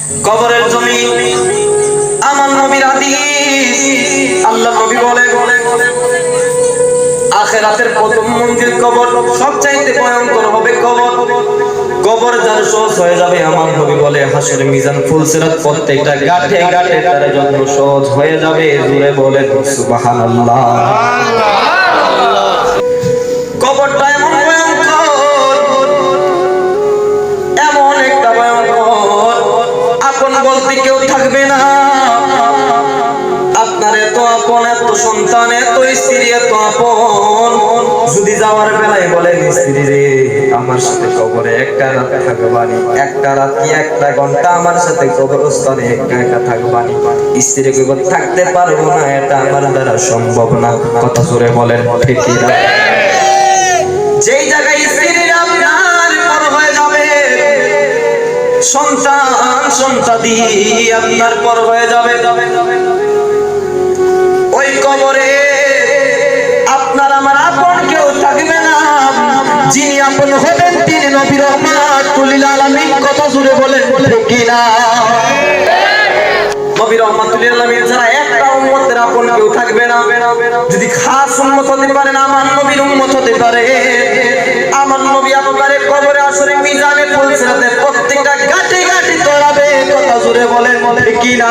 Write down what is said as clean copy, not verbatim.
কবরের জমি আমার নবীর হাদিস আল্লাহ নবী বলে আখিরাতের প্রথম মঞ্জিল কবর, সবচাইতে ভয়ঙ্কর হবে কবর। কবর যার সহজ হয়ে যাবে আমার নবী বলে হাসরের মিজান ফুলসিরাত প্রত্যেকটা গাঁঠে গাঁঠে তার জন্য সহজ হয়ে যাবে। জোরে বলে সুবহানাল্লাহ। কবরটা এমন ভয়ঙ্কর, এমন একটা ভয়ঙ্কর, আপন বলতে কেউ থাকবে না। আপনার এত আপন, এত সন্তান, এত স্ত্রী, এত আপন, যদি যাওয়ার বেলায় বলেন স্ত্রী রে আমার সাথে কবরে একটা রাত থাকবানি, একটা রাত কি একটা ঘন্টা আমার সাথে কবরস্থানে একা একা থাকবানি, স্ত্রী কইব থাকতে পারবো না, এটা আমার দ্বারা সম্ভব না। কথা জোরে বলেন ঠিক কি না? যেই জায়গায় স্ত্রীরা আপনার পর হয়ে যাবে, সন্তান সন্তাদি আপনার পর হয়ে যাবে, ওই কবরে আপনার আমার আপন কেউ থাকবে না। যিনি আপন হবেন তিনি নবী রহমাতুল লিল আলামিন। কথা জুড়ে বলেন ঠিক কি না? নবী রহমাতুল লিল আলামিন ছাড়া একটা উম্মতের আপন কেউ থাকবে না। যদি খাস উম্মত হতে পারেন, আমার নবীর উম্মত হতে পারে, আমার নবী আপনারে কবরে আসরে মিজানে ফুলসিরাতে প্রত্যেকটা গাঁঠে গাঁঠে তোলাবে। কথা জুড়ে বলেন ঠিক কি না?